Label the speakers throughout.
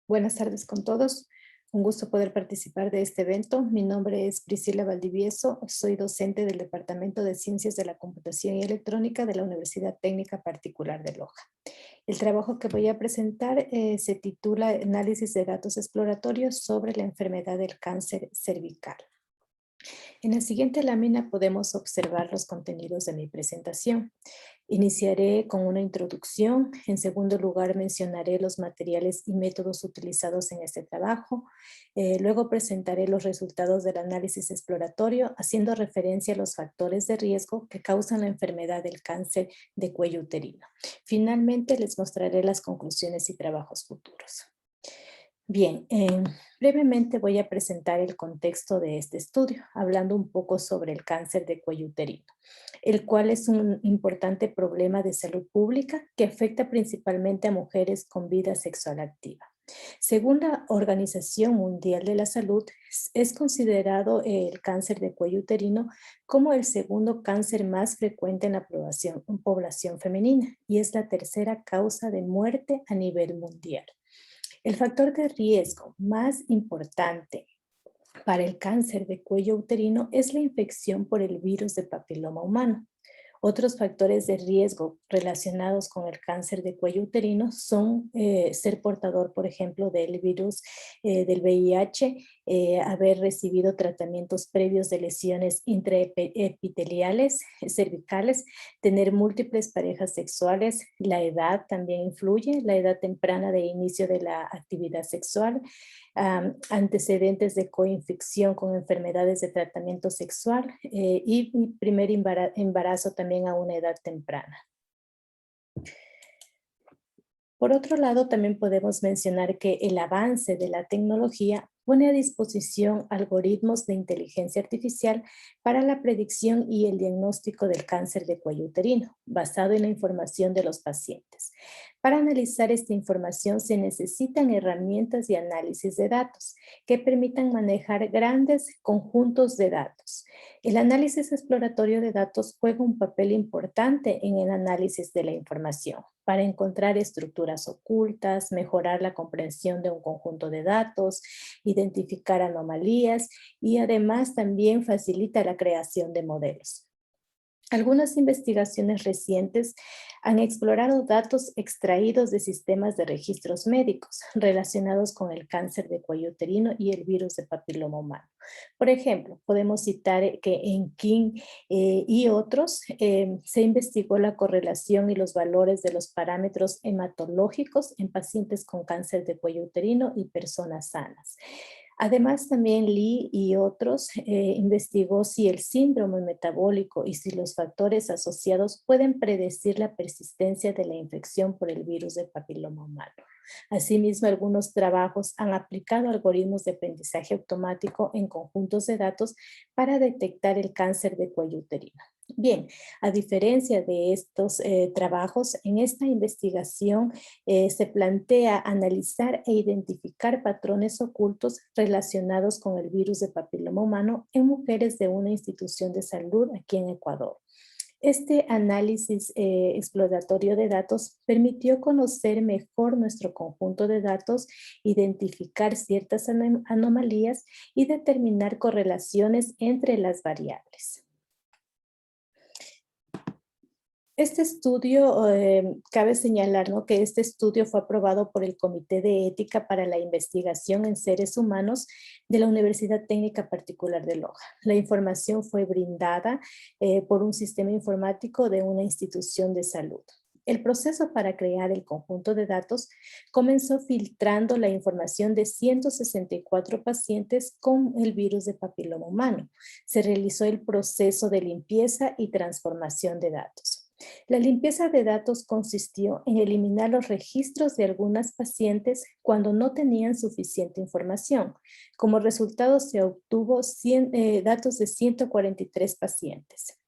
Speaker 1: Buenas tardes con todos. Un gusto poder participar de este evento. Mi nombre es Priscila Valdivieso. Soy docente del Departamento de Ciencias de la Computación y Electrónica de la Universidad Técnica Particular de Loja. El trabajo que voy a presentar se titula Análisis de datos exploratorios sobre la enfermedad del cáncer cervical. En la siguiente lámina podemos observar los contenidos de mi presentación. Iniciaré con una introducción. En segundo lugar, mencionaré los materiales y métodos utilizados en este trabajo. Luego presentaré los resultados del análisis exploratorio, haciendo referencia a los factores de riesgo que causan la enfermedad del cáncer de cuello uterino. Finalmente, les mostraré las conclusiones y trabajos futuros. Bien, brevemente voy a presentar el contexto de este estudio, hablando un poco sobre el cáncer de cuello uterino, el cual es un importante problema de salud pública que afecta principalmente a mujeres con vida sexual activa. Según la Organización Mundial de la Salud, es considerado el cáncer de cuello uterino como el segundo cáncer más frecuente en la población femenina y es la tercera causa de muerte a nivel mundial. El factor de riesgo más importante para el cáncer de cuello uterino es la infección por el virus de papiloma humano. Otros factores de riesgo relacionados con el cáncer de cuello uterino son ser portador, por ejemplo, del virus del VIH, haber recibido tratamientos previos de lesiones intraepiteliales, cervicales, tener múltiples parejas sexuales, la edad también influye, la edad temprana de inicio de la actividad sexual, antecedentes de coinfección con enfermedades de tratamiento sexual y primer embarazo también a una edad temprana. Por otro lado, también podemos mencionar que el avance de la tecnología pone a disposición algoritmos de inteligencia artificial para la predicción y el diagnóstico del cáncer de cuello uterino, basado en la información de los pacientes. Para analizar esta información se necesitan herramientas de análisis de datos que permitan manejar grandes conjuntos de datos. El análisis exploratorio de datos juega un papel importante en el análisis de la información para encontrar estructuras ocultas, mejorar la comprensión de un conjunto de datos, identificar anomalías y además también facilita la creación de modelos. Algunas investigaciones recientes han explorado datos extraídos de sistemas de registros médicos relacionados con el cáncer de cuello uterino y el virus de papiloma humano. Por ejemplo, podemos citar que en King y otros se investigó la correlación y los valores de los parámetros hematológicos en pacientes con cáncer de cuello uterino y personas sanas. Además, también Lee y otros investigó si el síndrome metabólico y si los factores asociados pueden predecir la persistencia de la infección por el virus de papiloma humano. Asimismo, algunos trabajos han aplicado algoritmos de aprendizaje automático en conjuntos de datos para detectar el cáncer de cuello uterino. Bien, a diferencia de estos trabajos, en esta investigación se plantea analizar e identificar patrones ocultos relacionados con el virus de papiloma humano en mujeres de una institución de salud aquí en Ecuador. Este análisis exploratorio de datos permitió conocer mejor nuestro conjunto de datos, identificar ciertas anomalías y determinar correlaciones entre las variables. Este estudio, cabe señalar, ¿no?, que este estudio fue aprobado por el Comité de Ética para la Investigación en Seres Humanos de la Universidad Técnica Particular de Loja. La información fue brindada por un sistema informático de una institución de salud. El proceso para crear el conjunto de datos comenzó filtrando la información de 164 pacientes con el virus de papiloma humano. Se realizó el proceso de limpieza y transformación de datos. La limpieza de datos consistió en eliminar los registros de algunas pacientes cuando no tenían suficiente información. Como resultado se obtuvo datos de 143 pacientes.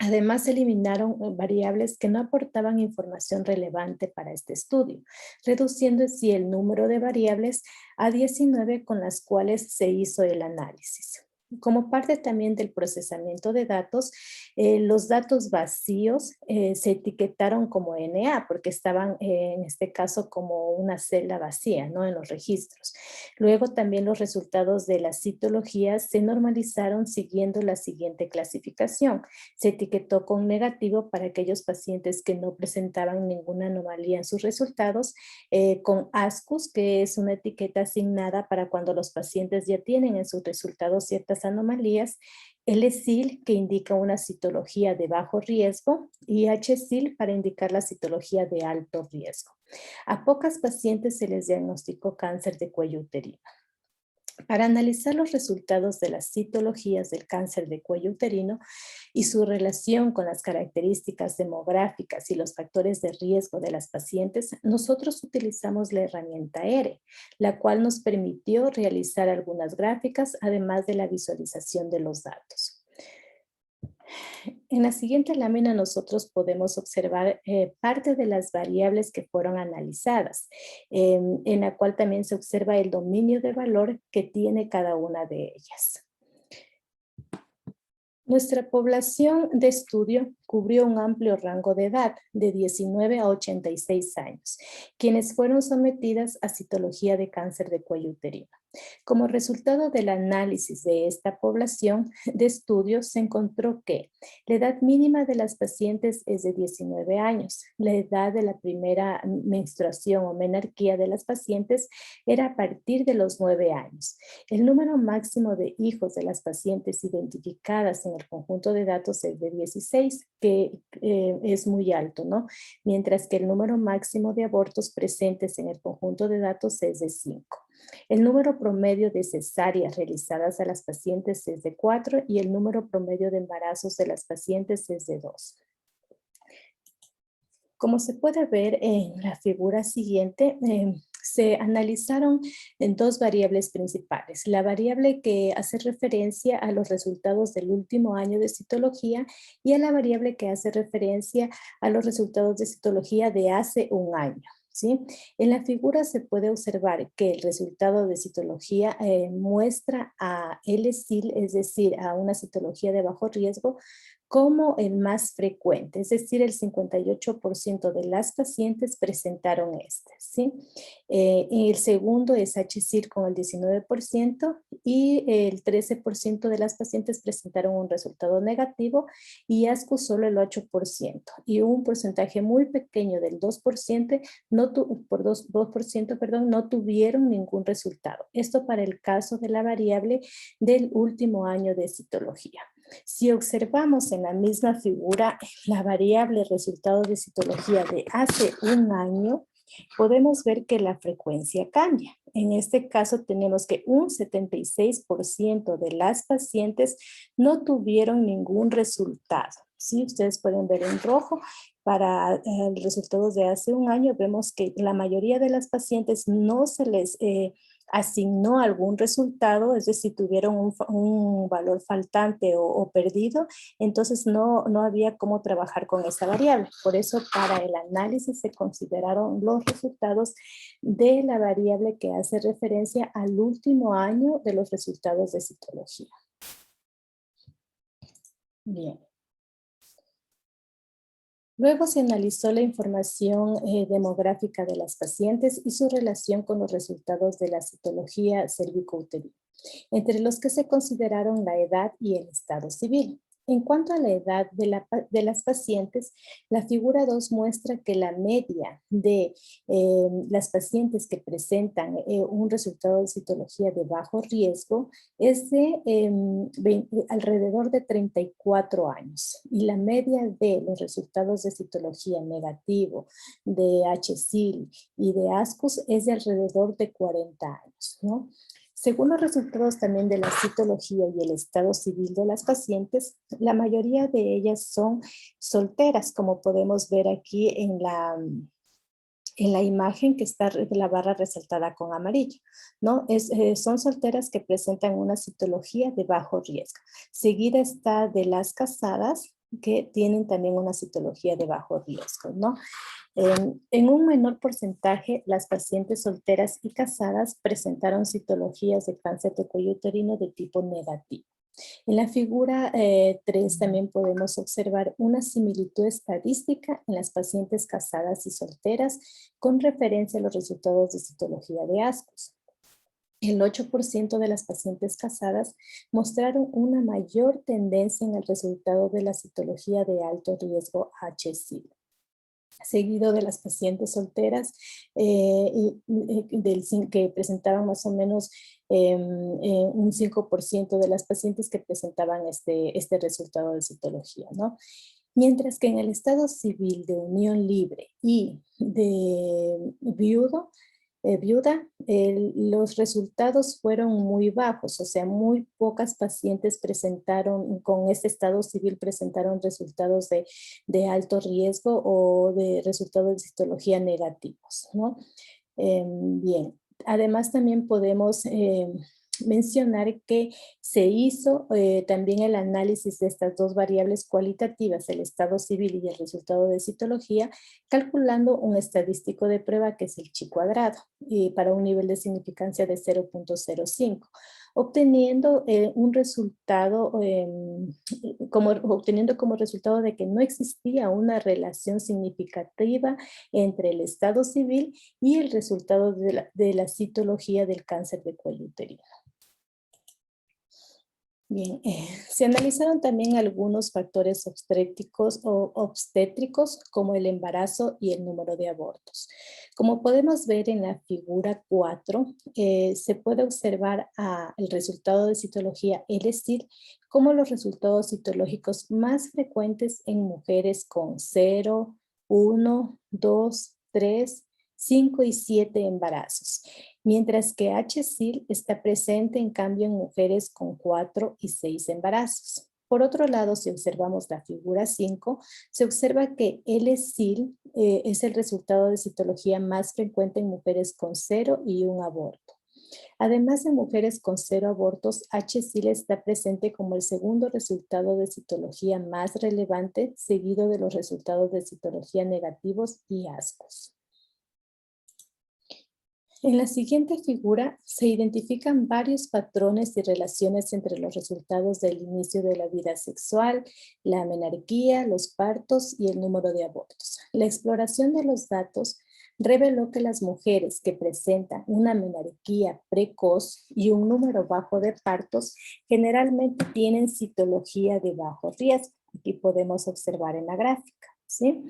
Speaker 1: Además, se eliminaron variables que no aportaban información relevante para este estudio, reduciendo así el número de variables a 19 con las cuales se hizo el análisis. Como parte también del procesamiento de datos, los datos vacíos se etiquetaron como NA porque estaban en este caso como una celda vacía, ¿no? En los registros. Luego también los resultados de las citologías se normalizaron siguiendo la siguiente clasificación. Se etiquetó con negativo para aquellos pacientes que no presentaban ninguna anomalía en sus resultados, con ASCUS, que es una etiqueta asignada para cuando los pacientes ya tienen en sus resultados ciertas anomalías, LSIL, que indica una citología de bajo riesgo, y HSIL para indicar la citología de alto riesgo. A pocas pacientes se les diagnosticó cáncer de cuello uterino. Para analizar los resultados de las citologías del cáncer de cuello uterino y su relación con las características demográficas y los factores de riesgo de las pacientes, nosotros utilizamos la herramienta ERE, la cual nos permitió realizar algunas gráficas, además de la visualización de los datos. En la siguiente lámina nosotros podemos observar parte de las variables que fueron analizadas, en la cual también se observa el dominio de valor que tiene cada una de ellas. Nuestra población de estudio cubrió un amplio rango de edad, de 19 a 86 años, quienes fueron sometidas a citología de cáncer de cuello uterino. Como resultado del análisis de esta población de estudio, se encontró que la edad mínima de las pacientes es de 19 años. La edad de la primera menstruación o menarquía de las pacientes era a partir de los 9 años. El número máximo de hijos de las pacientes identificadas en el conjunto de datos es de 16, que es muy alto, ¿no? Mientras que el número máximo de abortos presentes en el conjunto de datos es de 5. El número promedio de cesáreas realizadas a las pacientes es de 4 y el número promedio de embarazos de las pacientes es de 2. Como se puede ver en la figura siguiente, se analizaron en dos variables principales. La variable que hace referencia a los resultados del último año de citología y a la variable que hace referencia a los resultados de citología de hace un año. ¿Sí? En la figura se puede observar que el resultado de citología muestra a LSIL, es decir, a una citología de bajo riesgo, como el más frecuente, es decir, el 58% de las pacientes presentaron este, ¿sí? El segundo es HSIL con el 19% y el 13% de las pacientes presentaron un resultado negativo y ASCO solo el 8% y un porcentaje muy pequeño del 2%, por 2%, perdón, no tuvieron ningún resultado. Esto para el caso de la variable del último año de citología. Si observamos en la misma figura la variable resultado de citología de hace un año, podemos ver que la frecuencia cambia. En este caso tenemos que un 76% de las pacientes no tuvieron ningún resultado. ¿Sí? Ustedes pueden ver en rojo, para resultados de hace un año, vemos que la mayoría de las pacientes no se les asignó algún resultado, es decir, tuvieron un valor faltante o perdido, entonces no había cómo trabajar con esa variable. Por eso para el análisis se consideraron los resultados de la variable que hace referencia al último año de los resultados de citología. Bien. Luego se analizó la información demográfica de las pacientes y su relación con los resultados de la citología cervicouterina, entre los que se consideraron la edad y el estado civil. En cuanto a la edad de las pacientes, la figura 2 muestra que la media de las pacientes que presentan un resultado de citología de bajo riesgo es de alrededor de 34 años y la media de los resultados de citología negativo de HSIL y de ASCUS es de alrededor de 40 años, ¿no? Según los resultados también de la citología y el estado civil de las pacientes, la mayoría de ellas son solteras, como podemos ver aquí en la imagen que está la barra resaltada con amarillo, ¿no? Son solteras que presentan una citología de bajo riesgo. Seguida está de las casadas, que tienen también una citología de bajo riesgo, ¿no? En un menor porcentaje, las pacientes solteras y casadas presentaron citologías de cáncer de cuello uterino de tipo negativo. En la figura 3 también podemos observar una similitud estadística en las pacientes casadas y solteras con referencia a los resultados de citología de ASCOS. El 8% de las pacientes casadas mostraron una mayor tendencia en el resultado de la citología de alto riesgo HSIL, seguido de las pacientes solteras que presentaban más o menos un 5% de las pacientes que presentaban este resultado de citología, ¿no? Mientras que en el estado civil de unión libre y de viuda, los resultados fueron muy bajos, o sea, muy pocas pacientes presentaron, con este estado civil presentaron resultados de alto riesgo o de resultados de citología negativos, ¿no? Bien, además también podemos mencionar que se hizo también el análisis de estas dos variables cualitativas, el estado civil y el resultado de citología, calculando un estadístico de prueba que es el chi cuadrado, para un nivel de significancia de 0.05, obteniendo un resultado, obteniendo como resultado de que no existía una relación significativa entre el estado civil y el resultado de la citología del cáncer de cuello uterino. Bien, se analizaron también algunos factores obstétricos como el embarazo y el número de abortos. Como podemos ver en la figura 4, se puede observar el resultado de citología ELECID como los resultados citológicos más frecuentes en mujeres con 0, 1, 2, 3, 5 y 7 embarazos, mientras que HSIL está presente en cambio en mujeres con 4 y 6 embarazos. Por otro lado, si observamos la figura 5, se observa que LSIL es el resultado de citología más frecuente en mujeres con 0 y 1 aborto. Además, en mujeres con 0 abortos, HSIL está presente como el segundo resultado de citología más relevante, seguido de los resultados de citología negativos y ASCOS. En la siguiente figura se identifican varios patrones y relaciones entre los resultados del inicio de la vida sexual, la menarquía, los partos y el número de abortos. La exploración de los datos reveló que las mujeres que presentan una menarquía precoz y un número bajo de partos generalmente tienen citología de bajo riesgo. Aquí podemos observar en la gráfica, ¿sí?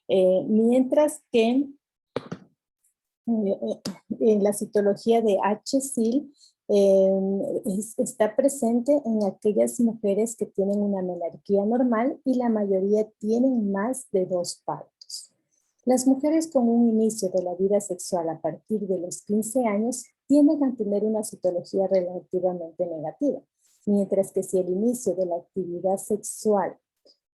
Speaker 1: Mientras que en la citología de HSIL está presente en aquellas mujeres que tienen una menarquía normal y la mayoría tienen más de 2 partos. Las mujeres con un inicio de la vida sexual a partir de los 15 años tienden a tener una citología relativamente negativa, mientras que si el inicio de la actividad sexual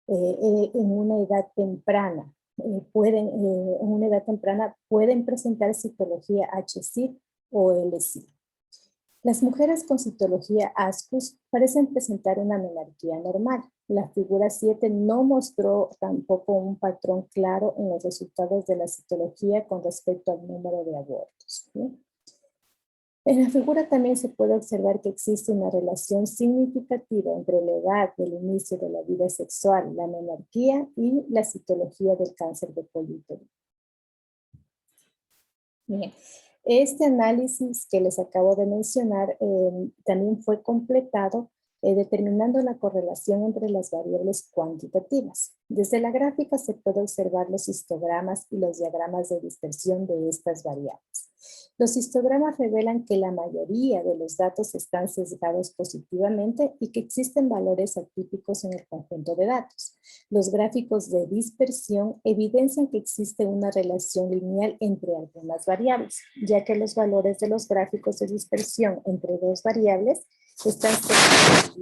Speaker 1: en una edad temprana en una edad temprana pueden presentar citología HSIL o LSIL. Las mujeres con citología ASCUS parecen presentar una menarquía normal. La figura 7 no mostró tampoco un patrón claro en los resultados de la citología con respecto al número de abortos, ¿sí? En la figura también se puede observar que existe una relación significativa entre la edad del inicio de la vida sexual, la menarquía y la citología del cáncer de cuello uterino. Bien, este análisis que les acabo de mencionar también fue completado determinando la correlación entre las variables cuantitativas. Desde la gráfica se puede observar los histogramas y los diagramas de dispersión de estas variables. Los histogramas revelan que la mayoría de los datos están sesgados positivamente y que existen valores atípicos en el conjunto de datos. Los gráficos de dispersión evidencian que existe una relación lineal entre algunas variables, ya que los valores de los gráficos de dispersión entre dos variables están sesgados.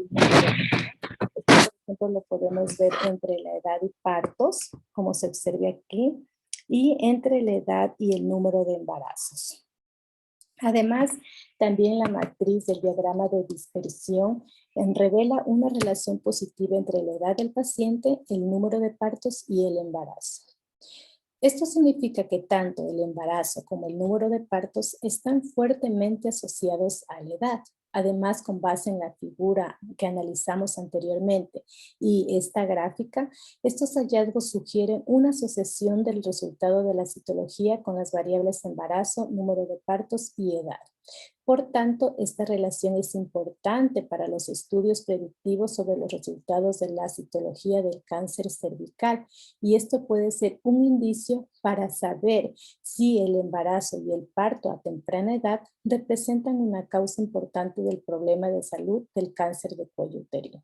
Speaker 1: Por ejemplo, lo podemos ver entre la edad y partos, como se observa aquí, y entre la edad y el número de embarazos. Además, también la matriz del diagrama de dispersión revela una relación positiva entre la edad del paciente, el número de partos y el embarazo. Esto significa que tanto el embarazo como el número de partos están fuertemente asociados a la edad. Además, con base en la figura que analizamos anteriormente y esta gráfica, estos hallazgos sugieren una asociación del resultado de la citología con las variables embarazo, número de partos y edad. Por tanto, esta relación es importante para los estudios predictivos sobre los resultados de la citología del cáncer cervical, y esto puede ser un indicio para saber si el embarazo y el parto a temprana edad representan una causa importante del problema de salud del cáncer de cuello uterino.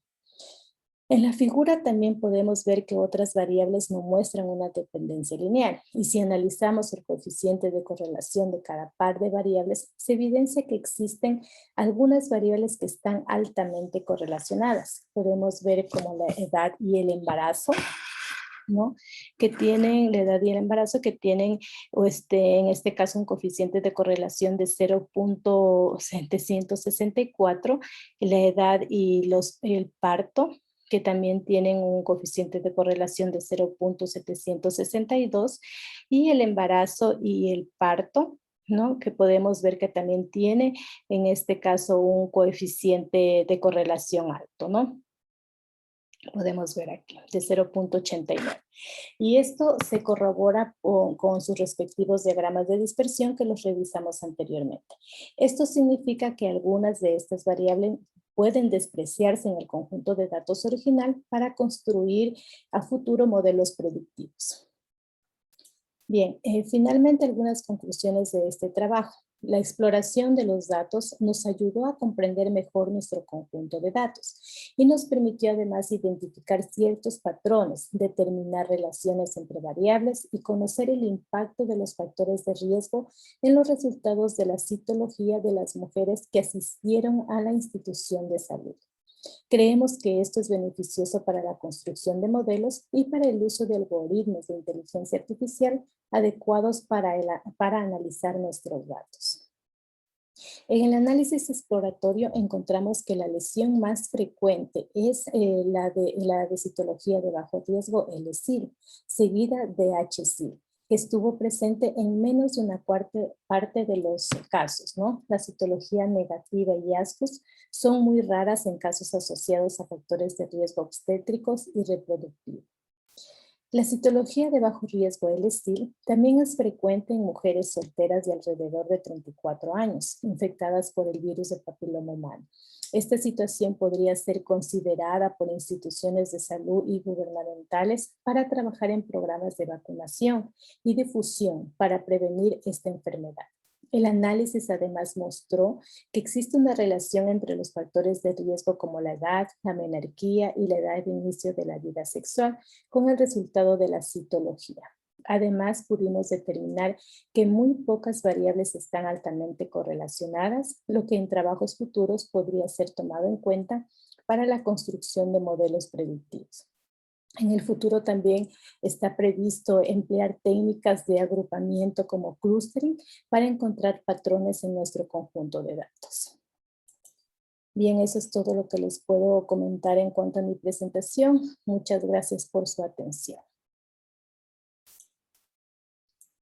Speaker 1: En la figura también podemos ver que otras variables no muestran una dependencia lineal, y si analizamos el coeficiente de correlación de cada par de variables, se evidencia que existen algunas variables que están altamente correlacionadas. Podemos ver como la edad y el embarazo, ¿no? Que tienen la edad y el embarazo, que tienen, en este caso, un coeficiente de correlación de 0.764, la edad y el parto, que también tienen un coeficiente de correlación de 0.762, y el embarazo y el parto, ¿no? Que podemos ver que también tiene, en este caso, un coeficiente de correlación alto, ¿no? Podemos ver aquí, de 0.89. Y esto se corrobora con sus respectivos diagramas de dispersión que los revisamos anteriormente. Esto significa que algunas de estas variables pueden despreciarse en el conjunto de datos original para construir a futuro modelos predictivos. Bien, finalmente algunas conclusiones de este trabajo. La exploración de los datos nos ayudó a comprender mejor nuestro conjunto de datos y nos permitió además identificar ciertos patrones, determinar relaciones entre variables y conocer el impacto de los factores de riesgo en los resultados de la citología de las mujeres que asistieron a la institución de salud. Creemos que esto es beneficioso para la construcción de modelos y para el uso de algoritmos de inteligencia artificial adecuados para analizar nuestros datos. En el análisis exploratorio encontramos que la lesión más frecuente es la de citología de bajo riesgo, LSIL, seguida de HSIL, que estuvo presente en menos de una parte de los casos, ¿no? La citología negativa y ASCUS son muy raras en casos asociados a factores de riesgo obstétricos y reproductivos. La citología de bajo riesgo LSIL también es frecuente en mujeres solteras de alrededor de 34 años, infectadas por el virus de papiloma humano. Esta situación podría ser considerada por instituciones de salud y gubernamentales para trabajar en programas de vacunación y difusión para prevenir esta enfermedad. El análisis además mostró que existe una relación entre los factores de riesgo como la edad, la menarquía y la edad de inicio de la vida sexual con el resultado de la citología. Además, pudimos determinar que muy pocas variables están altamente correlacionadas, lo que en trabajos futuros podría ser tomado en cuenta para la construcción de modelos predictivos. En el futuro también está previsto emplear técnicas de agrupamiento como clustering para encontrar patrones en nuestro conjunto de datos. Bien, eso es todo lo que les puedo comentar en cuanto a mi presentación. Muchas gracias por su atención.